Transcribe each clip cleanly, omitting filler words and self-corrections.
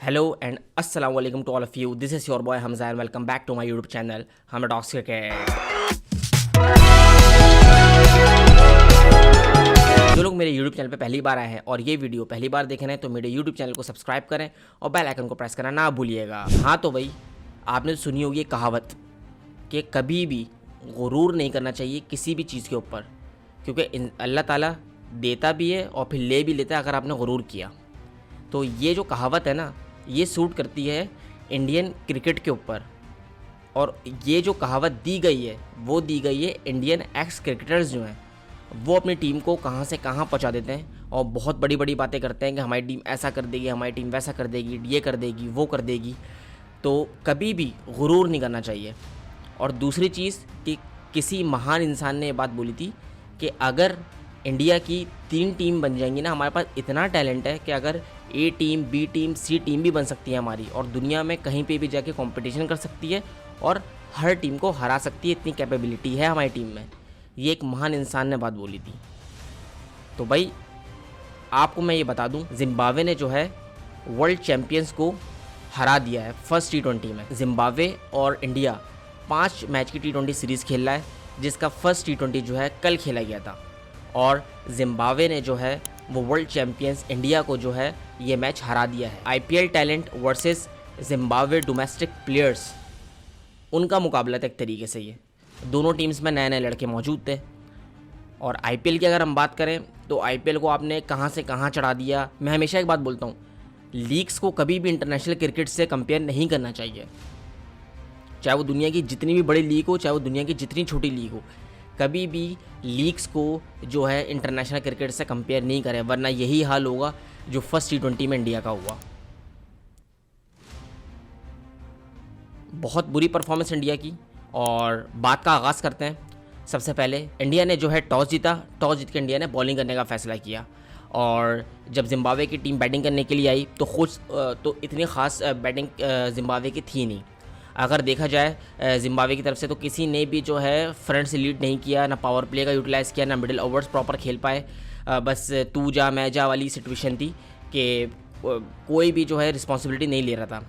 Hello and अस्सलाम वालेकुम to all of you. This is your boy Hamza and welcome back to my YouTube channel हम talks cricket. जो लोग मेरे YouTube channel पे पहली बार आए हैं और ये वीडियो पहली बार देख रहे हैं तो मेरे यूट्यूब चैनल को सब्सक्राइब करें और बेल आइकन को प्रेस करना ना भूलिएगा। हाँ तो भाई, आपने सुनी होगी कहावत कि कभी भी गुरूर नहीं करना चाहिए किसी भी चीज़ के ऊपर, क्योंकि अल्लाह ताला देता भी है और फिर ले भी लेता है अगर आपने गुरूर किया। तो ये जो कहावत है ना, ये सूट करती है इंडियन क्रिकेट के ऊपर। और ये जो कहावत दी गई है वो दी गई है इंडियन एक्स क्रिकेटर्स जो हैं वो अपनी टीम को कहाँ से कहाँ पहुँचा देते हैं और बहुत बड़ी बड़ी बातें करते हैं कि हमारी टीम ऐसा कर देगी, हमारी टीम वैसा कर देगी, ये कर देगी, वो कर देगी। तो कभी भी गुरूर नहीं करना चाहिए। और दूसरी चीज़ कि किसी महान इंसान ने ये बात बोली थी कि अगर इंडिया की 3 टीम बन जाएंगी ना, हमारे पास इतना टैलेंट है कि अगर ए टीम, बी टीम, सी टीम भी बन सकती है हमारी, और दुनिया में कहीं पे भी जाके कंपटीशन कर सकती है और हर टीम को हरा सकती है। इतनी कैपेबिलिटी है हमारी टीम में। ये एक महान इंसान ने बात बोली थी। तो भाई आपको मैं ये बता दूं, जिम्बाब्वे ने जो है वर्ल्ड चैम्पियंस को हरा दिया है फर्स्ट T20 में। जिम्बाब्वे और इंडिया 5 मैच की T20 सीरीज़ खेल रहा है, जिसका फर्स्ट T20 जो है कल खेला गया था। और जिम्बाब्वे ने जो है वो वर्ल्ड चैम्पियंस इंडिया को जो है ये मैच हरा दिया है। IPL talent versus Zimbabwe domestic players, उनका मुकाबला था एक तरीके से। ये दोनों टीम्स में नए नए लड़के मौजूद थे। और IPL की अगर हम बात करें तो IPL को आपने कहाँ से कहाँ चढ़ा दिया। मैं हमेशा एक बात बोलता हूँ, लीग्स को कभी भी इंटरनेशनल क्रिकेट से कंपेयर नहीं करना चाहिए। चाहे वो दुनिया की जितनी भी बड़ी लीग हो, चाहे वो दुनिया की जितनी छोटी लीग हो, कभी भी लीग्स को जो है इंटरनेशनल क्रिकेट से कंपेयर नहीं करें, वरना यही हाल होगा जो फर्स्ट T20 में इंडिया का हुआ। बहुत बुरी परफॉर्मेंस इंडिया की। और बात का आगाज़ करते हैं। सबसे पहले इंडिया ने जो है टॉस जीता। टॉस जीत के इंडिया ने बॉलिंग करने का फ़ैसला किया। और जब जिम्बाब्वे की टीम बैटिंग करने के लिए आई तो इतनी ख़ास बैटिंग जिम्बाब्वे की थी नहीं। अगर देखा जाए जिम्बाब्वे की तरफ से तो किसी ने भी जो है फ्रंट से लीड नहीं किया, ना पावर प्ले का यूटिलाइज़ किया, ना मिडिल ओवर्स प्रॉपर खेल पाए। बस तू जा मैं जा वाली सिचुएशन थी कि कोई भी जो है रिस्पॉन्सिबिलिटी नहीं ले रहा था।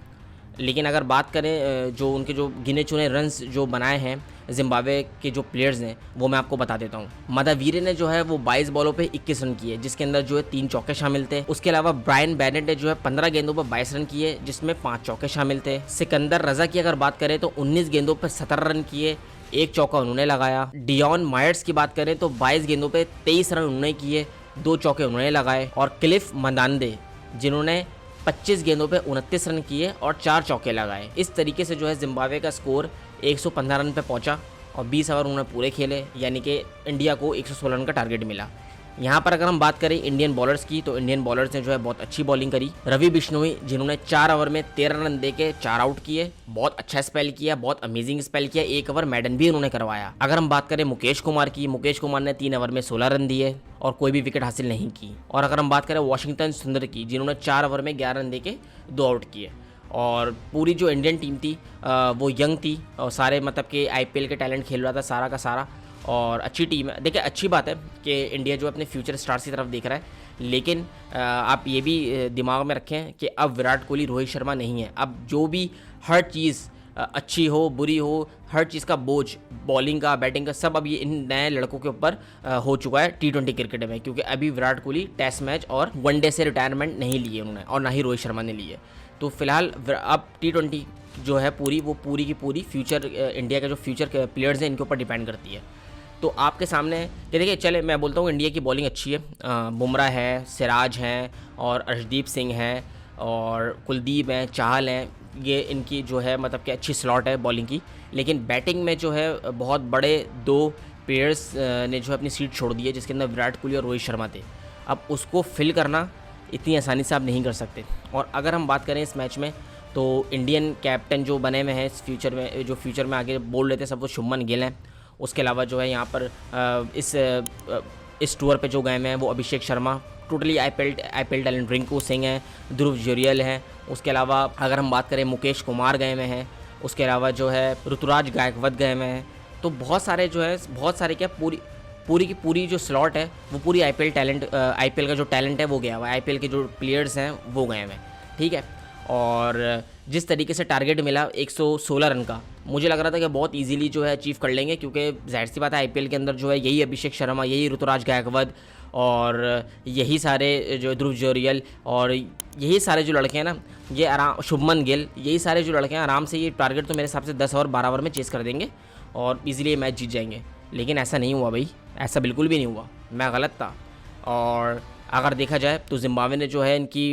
लेकिन अगर बात करें जो उनके जो गिने चुने रन्स जो बनाए हैं जिम्बाब्वे के जो प्लेयर्स हैं, वो मैं आपको बता देता हूँ। मादावीरे ने जो है वो 22 बॉलों पे 21 रन किए, जिसके अंदर जो है 3 चौके शामिल थे। उसके अलावा ब्रायन बेनेट ने जो है 15 गेंदों पर 22 रन किए, जिसमें 5 चौके शामिल थे। सिकंदर रजा की अगर बात करें तो 19 गेंदों पर 17 रन किए, 1 चौका उन्होंने लगाया। डियॉन मायर्स की बात करें तो 22 गेंदों पर 23 रन उन्होंने किए, 2 चौके उन्होंने लगाए। और क्लिफ मंदांडे जिन्होंने 25 गेंदों पे 29 रन किए और 4 चौके लगाए। इस तरीके से जो है जिम्बाब्वे का स्कोर 115 रन पे पहुंचा और 20 ओवर उन्होंने पूरे खेले, यानी कि इंडिया को 116 रन का टारगेट मिला। यहाँ पर अगर हम बात करें इंडियन बॉलर्स की तो इंडियन बॉलर्स ने जो है बहुत अच्छी बॉलिंग करी। रवि बिश्नोई जिन्होंने 4 ओवर में 13 रन देके 4 आउट किए, बहुत अच्छा स्पेल किया, बहुत अमेजिंग स्पेल किया। 1 ओवर मैडन भी उन्होंने करवाया। अगर हम बात करें मुकेश कुमार की, मुकेश कुमार ने 3 ओवर में 16 रन दिए और कोई भी विकेट हासिल नहीं की। और अगर हम बात करें वाशिंगटन सुंदर की, जिन्होंने 4 ओवर में 11 रन देके 2 आउट किए। और पूरी जो इंडियन टीम थी वो यंग थी और सारे मतलब कि IPL के टैलेंट खेल रहा था सारा का सारा, और अच्छी टीम है। देखिए अच्छी बात है कि इंडिया जो अपने फ्यूचर स्टार्स की तरफ देख रहा है, लेकिन आप ये भी दिमाग में रखें कि अब विराट कोहली, रोहित शर्मा नहीं है। अब जो भी हर चीज़ अच्छी हो बुरी हो, हर चीज़ का बोझ, बॉलिंग का, बैटिंग का, सब अब ये इन नए लड़कों के ऊपर हो चुका है T20 क्रिकेट में। क्योंकि अभी विराट कोहली टेस्ट मैच और वनडे से रिटायरमेंट नहीं लिए उन्होंने, और ना ही रोहित शर्मा ने लिए। तो फिलहाल अब T20 जो है पूरी की पूरी फ्यूचर इंडिया के जो फ्यूचर प्लेयर्स हैं इनके ऊपर डिपेंड करती है। तो आपके सामने कि देखिए, चले मैं बोलता हूँ इंडिया की बॉलिंग अच्छी है। बुमराह है, सिराज हैं और अर्शदीप सिंह हैं और कुलदीप हैं, चाहल हैं। ये इनकी जो है मतलब कि अच्छी स्लॉट है बॉलिंग की। लेकिन बैटिंग में जो है बहुत बड़े 2 प्लेयर्स ने जो है अपनी सीट छोड़ दी है, जिसके अंदर विराट कोहली और रोहित शर्मा थे। अब उसको फिल करना इतनी आसानी से आप नहीं कर सकते। और अगर हम बात करें इस मैच में तो इंडियन कैप्टन जो बने हुए हैं इस फ्यूचर में आगे बोल रहे थे सब, वो शुभमन गिल हैं। उसके अलावा जो है यहाँ पर इस टूर पे जो गए हैं वो Abhishek Sharma, totally IPL talent, Rinku Singh हैं, ध्रुव जुरियल हैं। उसके अलावा अगर हम बात करें मुकेश कुमार गए हुए हैं। उसके अलावा जो है ऋतुराज गायकवाड गए हुए हैं। तो बहुत सारे क्या पूरी की पूरी जो स्लॉट है वो पूरी IPL का जो टैलेंट है वो गया हुआ है, IPL के जो प्लेयर्स हैं वो गए हुए हैं। ठीक है। और जिस तरीके से टारगेट मिला 116 रन का, मुझे लग रहा था कि बहुत इजीली जो है अचीव कर लेंगे, क्योंकि जाहिर सी बात है आईपीएल के अंदर जो है यही अभिषेक शर्मा, यही ऋतुराज गायकवाड और यही सारे जो ध्रुव जोरियल और यही सारे जो लड़के हैं ना, ये आराम, शुभमन गिल, यही सारे जो लड़के हैं आराम से ये टारगेट तो मेरे हिसाब से 10 ओवर 12 ओवर में चेस कर देंगे और इजीली ये मैच जीत जाएंगे। लेकिन ऐसा नहीं हुआ भाई, ऐसा बिल्कुल भी नहीं हुआ, मैं गलत था। और अगर देखा जाए तो जिम्बाब्वे ने जो है इनकी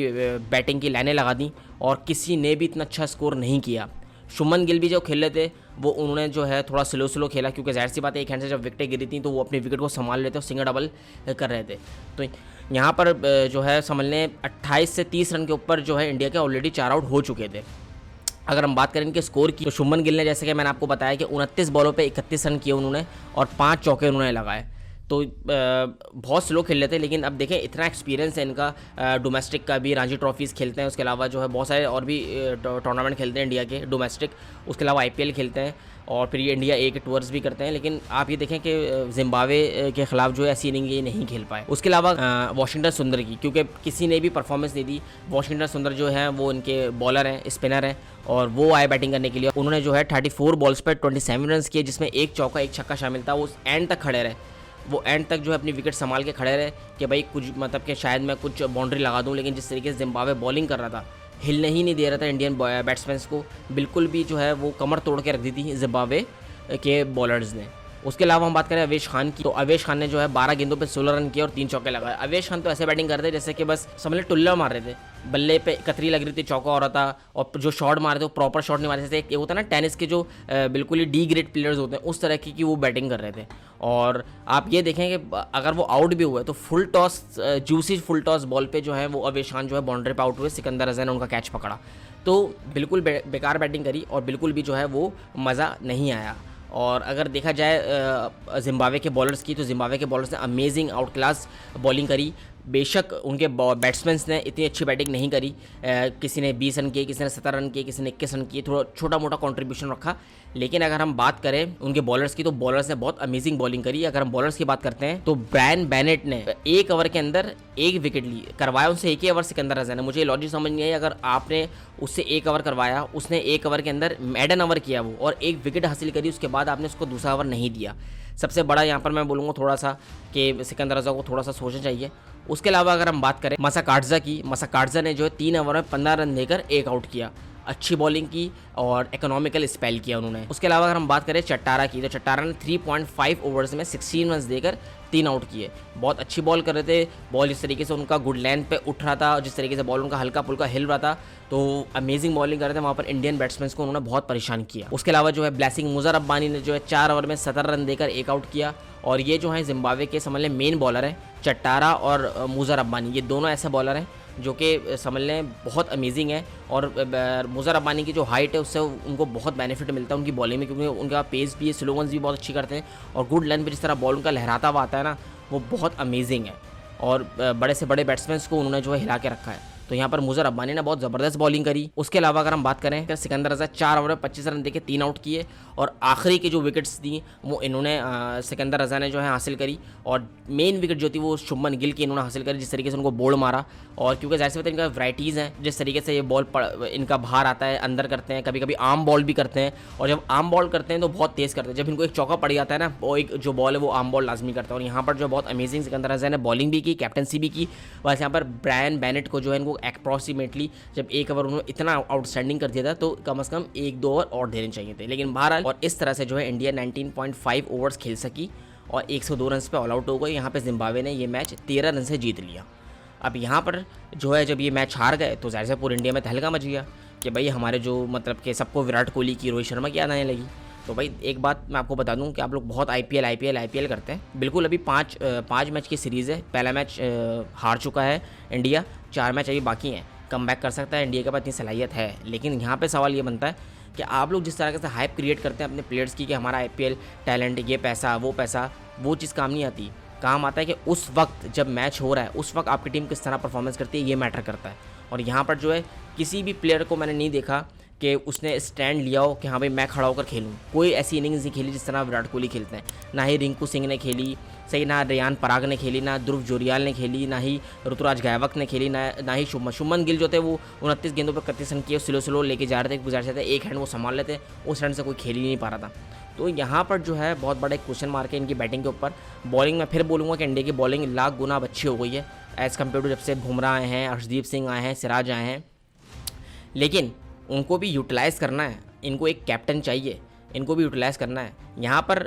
बैटिंग की लाइनें लगा दी और किसी ने भी इतना अच्छा स्कोर नहीं किया। शुभमन गिल भी जो खेल रहे थे वो उन्होंने जो है थोड़ा स्लो खेला, क्योंकि जाहिर सी बात है एक हैंड से जब विकेटें गिरी थी तो वो अपने विकेट को संभाल लेते और सिंगल डबल कर रहे थे। तो यहाँ पर जो है समझ लें 28 से 30 रन के ऊपर जो है इंडिया के ऑलरेडी 4 आउट हो चुके थे। अगर हम बात करें इनके स्कोर की तो शुभमन गिल ने, जैसे कि मैंने आपको बताया कि 29 बॉलों पे 31 रन किए उन्होंने और 5 चौके उन्होंने लगाए। तो बहुत स्लो खेल लेते हैं, लेकिन अब देखें इतना एक्सपीरियंस है इनका, डोमेस्टिक का भी रणजी ट्रॉफीज़ खेलते हैं, उसके अलावा जो है बहुत सारे और भी टूर्नामेंट खेलते हैं इंडिया के डोमेस्टिक, उसके अलावा आईपीएल खेलते हैं और फिर ये इंडिया ए के टूर्स भी करते हैं। लेकिन आप ये देखें कि जिम्बाब्वे के खिलाफ जो है ऐसी इनिंग ये नहीं खेल पाए। उसके अलावा वाशिंगटन सुंदर की, क्योंकि किसी ने भी परफॉर्मेंस नहीं दी। वाशिंगटन सुंदर जो है वो इनके बॉलर हैं, स्पिनर हैं, और वो आए बैटिंग करने के लिए। उन्होंने जो है 34 बॉल्स पर 27 रन किए, जिसमें एक चौका एक छक्का शामिल था। वो एंड तक खड़े रहे, वो एंड तक जो है अपनी विकेट संभाल के खड़े रहे कि भाई कुछ मतलब कि शायद मैं कुछ बाउंड्री लगा दूं। लेकिन जिस तरीके से जिम्बाब्वे बॉलिंग कर रहा था, हिलने ही नहीं दे रहा था इंडियन बैट्समैन को, बिल्कुल भी जो है वो कमर तोड़ के रख दी थी जिम्बाब्वे के बॉलर्स ने। उसके अलावा हम बात करें अवेश खान की, तो अवेश खान ने जो है 12 गेंदों पे 16 रन किए और 3 चौके लगाए। अवेश खान तो ऐसे बैटिंग कर रहे थे जैसे कि बस समझ लो टुल्ला मार रहे थे, बल्ले पे कतरी लग रही थी, चौका हो रहा था, और जो शॉट मार रहे थे वो प्रॉपर शॉट नहीं मार रहे थे। एक होता है ना टेनिस के जो बिल्कुल ही डी ग्रेड प्लेयर्स होते हैं, उस तरह की वो बैटिंग कर रहे थे। और आप ये देखें कि अगर वो आउट भी हुए तो full toss, juicy full toss ball पे जो है वो अवेश खान जो है बाउंड्री पे आउट हुए, सिकंदर रजा ने उनका कैच पकड़ा। तो बिल्कुल बेकार बैटिंग करी और बिल्कुल भी जो है वो मज़ा नहीं आया। और अगर देखा जाए जिम्बाब्वे के बॉलर्स की, तो जिम्बाब्वे के बॉलर्स ने अमेजिंग आउट क्लास बॉलिंग करी। बेशक उनके बैट्समैन ने इतनी अच्छी बैटिंग नहीं करी, किसी ने 20 रन किए, किसी ने 17 रन किए, किसी ने 21 रन किए, थोड़ा छोटा मोटा कंट्रीब्यूशन रखा। लेकिन अगर हम बात करें उनके बॉलर्स की, तो बॉलर्स ने बहुत अमेजिंग बॉलिंग करी। अगर हम बॉलर्स की बात करते हैं तो ब्रायन बेनेट ने 1 ओवर के अंदर 1 विकेट ली, करवाया उनसे 1 ही ओवर सिकंदर रजा ने। मुझे लॉजिक समझ नहीं आई, अगर आपने उससे 1 ओवर करवाया, उसने 1 ओवर के अंदर मेडन ओवर किया वो और 1 विकेट हासिल करी, उसके बाद आपने उसको दूसरा ओवर नहीं दिया। सबसे बड़ा यहाँ पर मैं बोलूँगा थोड़ा सा कि सिकंदर रजा को थोड़ा सा सोचना चाहिए। उसके अलावा अगर हम बात करें मसाकार्जा की, मसाकार्जा ने जो है 3 ओवर में 15 रन देकर 1 आउट किया, अच्छी बॉलिंग की और इकोनॉमिकल स्पेल किया उन्होंने। उसके अलावा अगर हम बात करें चट्टारा की, तो चट्टारा ने 3.5 ओवर्स में 16 रन देकर 3 आउट किए। बहुत अच्छी बॉल कर रहे थे, बॉल जिस तरीके से उनका गुड लेंथ पे उठ रहा था, जिस तरीके से बॉल उनका हल्का फुल्का हिल रहा था, तो अमेजिंग बॉलिंग कर रहे थे। वहाँ पर इंडियन बैट्समैन को उन्होंने बहुत परेशान किया। उसके अलावा जो है ब्लेसिंग मुजर रब्बानी ने जो है 4 ओवर में 17 रन देकर 1 आउट किया। और ये जो है जिम्बाब्वे के समझ लें मेन बॉलर हैं, चट्टारा और मुजर रब्बानी, ये दोनों ऐसे बॉलर हैं जो कि समझ लें बहुत अमेजिंग है। और मुजर रब्बानी की जो हाइट है उससे उनको बहुत बेनिफिट मिलता है उनकी बॉलिंग में, क्योंकि उनका पेस भी है, स्लो गन्स भी बहुत अच्छी करते हैं और गुड लेंथ पे जिस तरह बॉल उनका लहराता हुआ आता है ना, वो बहुत अमेजिंग है। और बड़े से बड़े बैट्समैन को उन्होंने जो है हिला के रखा है। तो यहाँ पर मुजर रब्बानी ने बहुत ज़बरदस्त बॉलिंग करी। उसके अलावा अगर हम बात करें तो सिकंदर रजा 4 ओवर में 25 रन देके 3 आउट किए और आखिरी की जो विकेट्स दी वो इन्होंने सिकंदर रजा ने जो है हासिल करी। और मेन विकेट जो थी वो शुभमन गिल की इन्होंने हासिल करी, जिस तरीके से उनको बोल्ड मारा। और क्योंकि जाहिर सी बात है इनका वैराइटीज़ हैं, जिस तरीके से ये बॉल इनका बाहर आता है, अंदर करते हैं, कभी कभी आर्म बॉल भी करते हैं। और जब आर्म बॉल करते हैं तो बहुत तेज़ करते हैं, जब इनको एक चौका पड़ जाता है ना, वो एक जो बॉल है वो आर्म बॉल लाजमी करता है। और यहाँ पर जो बहुत अमेजिंग सिकंदर रजा ने बॉलिंग भी की, कैप्टनसी भी की। बस यहाँ पर ब्रायन बेनेट को जो है इनको अप्रॉक्सीमेटली जब 1 ओवर उन्होंने इतना आउटस्टैंडिंग कर दिया था तो कम से कम 1-2 ओवर और देने चाहिए थे। लेकिन बहरहाल और इस तरह से जो है इंडिया 19.5 ओवर्स खेल सकी और 102 रन पे ऑल आउट हो गई। यहाँ पे जिम्बाब्वे ने ये मैच 13 रन से जीत लिया। अब यहाँ पर जो है जब ये मैच हार गए तो जाहिर से पूरे इंडिया में तहलका मच गया कि भाई हमारे जो मतलब कि सबको विराट कोहली की, रोहित शर्मा की याद आने लगी। तो भाई एक बात मैं आपको बता दूं कि आप लोग बहुत आईपीएल करते हैं। बिल्कुल अभी 5 मैच की सीरीज़ है, पहला मैच हार चुका है इंडिया, 4 मैच अभी बाकी हैं, कम बैक कर सकता है, इंडिया के पास इतनी सलाहियत है। लेकिन यहाँ पे सवाल ये बनता है कि आप लोग जिस तरह से हाइप क्रिएट करते हैं अपने प्लेयर्स की कि हमारा आईपीएल टैलेंट, ये पैसा, वो चीज़ काम नहीं आती। काम आता है कि उस वक्त जब मैच हो रहा है उस वक्त आपकी टीम किस तरह परफॉर्मेंस करती है, ये मैटर करता है। और यहाँ पर जो है किसी भी प्लेयर को मैंने नहीं देखा कि उसने स्टैंड लिया हो कि हाँ भाई मैं खड़ा होकर खेलूँ। कोई ऐसी इनिंग्स नहीं खेली जिस तरह विराट कोहली खेलते हैं। ना ही रिंकू सिंह ने खेली सही, ना रियान पराग ने खेली, ना ध्रुव जोरियाल ने खेली, ना ही ऋतुराज गायकवाड ने खेली, ना ही शुभमन गिल जो थे वो 29 गेंदों पर 31 रन किए, स्लो लेके जा रहे थे, गुजार रहे थे, एक हैंड वो संभाल लेते, उस हैंड से कोई खेल ही नहीं पा रहा था। तो यहाँ पर जो है बहुत बड़ा एक क्वेश्चन मार्क है इनकी बैटिंग के ऊपर। बॉलिंग में फिर बोलूँगा कि इंडिया की बॉलिंग लाख गुना अब अच्छी हो गई है एज़ कम्पेयर टू जब से बुमराह आए हैं, हर्षदीप सिंह आए हैं, सिराज आए हैं। लेकिन उनको भी यूटिलाइज़ करना है, इनको एक कैप्टन चाहिए, इनको भी यूटिलाइज़ करना है। यहाँ पर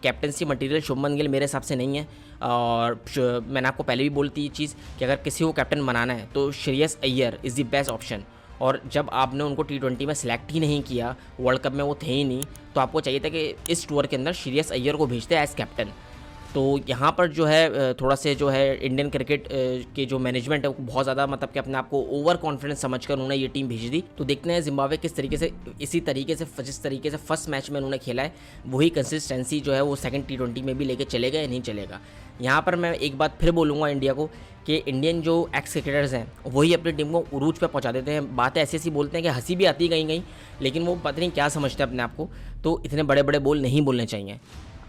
कैप्टनसी मटेरियल शुभमन गिल मेरे हिसाब से नहीं है। और मैंने आपको पहले भी बोलती ये चीज़ कि अगर किसी को कैप्टन बनाना है तो Shreyas Iyer is the best option. और जब आपने उनको T20 में सिलेक्ट ही नहीं किया, वर्ल्ड कप में वो थे ही नहीं, तो आपको चाहिए था कि इस टूर के अंदर श्रेयस अय्यर को भेजते एज कैप्टन। तो यहाँ पर जो है थोड़ा से जो है इंडियन क्रिकेट के जो मैनेजमेंट है वो बहुत ज़्यादा मतलब कि अपने आप को ओवर कॉन्फिडेंस समझकर उन्होंने ये टीम भेज दी। तो देखते हैं जिम्बाब्वे किस तरीके से इसी तरीके से जिस तरीके से फर्स्ट मैच में उन्होंने खेला है वही कंसिस्टेंसी जो है वो सेकंड T20 में भी लेके चलेगा या नहीं चलेगा। यहाँ पर मैं एक बात फिर बोलूँगा इंडिया को कि इंडियन जो एक्स क्रिकेटर्स हैं वही अपनी टीम को उरूज पे पहुँचा देते हैं। बातें ऐसी ऐसी बोलते हैं कि हंसी भी आती है कहीं, लेकिन वो पता नहीं क्या समझते हैं अपने आप को। तो इतने बड़े बड़े बोल नहीं बोलने चाहिए।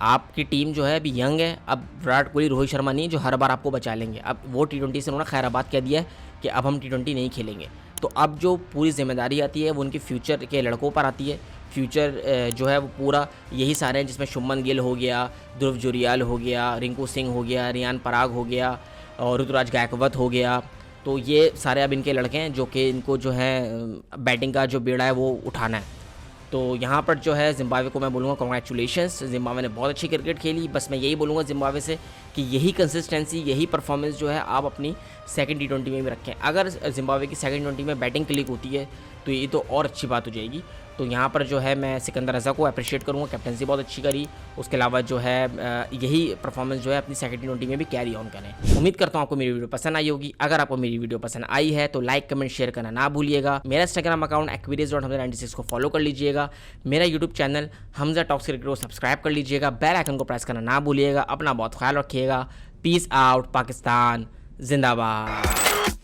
आपकी टीम जो है अभी यंग है, अब विराट कोहली रोहित शर्मा नहीं जो हर बार आपको बचा लेंगे। अब वो T20 से उन्होंने खैराबाद कह दिया है कि अब हम T20 नहीं खेलेंगे। तो अब जो पूरी जिम्मेदारी आती है वो उनकी फ्यूचर के लड़कों पर आती है। फ्यूचर जो है वो पूरा यही सारे हैं जिसमें शुभमन गिल हो गया, ध्रुव जोरियाल हो गया, रिंकू सिंह हो गया, रियान पराग हो गया और ऋतुराज गायकवाड हो गया। तो ये सारे अब इनके लड़के हैं जो कि इनको जो है बैटिंग का जो बेड़ा है वो उठाना है। तो यहाँ पर जो है जिम्बाब्वे को मैं बोलूँगा कॉन्ग्रेचुलेशंस, जिम्बाब्वे ने बहुत अच्छी क्रिकेट खेली। बस मैं यही बोलूँगा जिम्बाब्वे से कि यही कंसिस्टेंसी, यही परफॉर्मेंस जो है आप अपनी सेकंड T20 में भी रखें। अगर जिम्बाब्वे की सेकंड T20 में बैटिंग क्लिक होती है तो ये तो और अच्छी बात हो जाएगी। तो यहाँ पर जो है मैं सिकंदर रज़ा को अप्रिशिएट करूँगा, कैप्टनसी बहुत अच्छी करी। उसके अलावा जो है यही परफॉर्मेंस जो है अपनी सेकंड T20 में भी कैरी ऑन करें। उम्मीद करता हूँ आपको मेरी वीडियो पसंद आई होगी। अगर आपको मेरी वीडियो पसंद आई है तो लाइक कमेंट शेयर करना ना भूलिएगा। मेरा इंस्टाग्राम अकाउंट aquarius.hamza96 को फॉलो कर लीजिएगा। मेरा YouTube channel Hamza talks cricket को सब्सक्राइब कर लीजिएगा। बेल आइकन को प्रेस करना ना भूलिएगा। अपना बहुत ख्याल रखिएगा। पीस आउट, पाकिस्तान जिंदाबाद।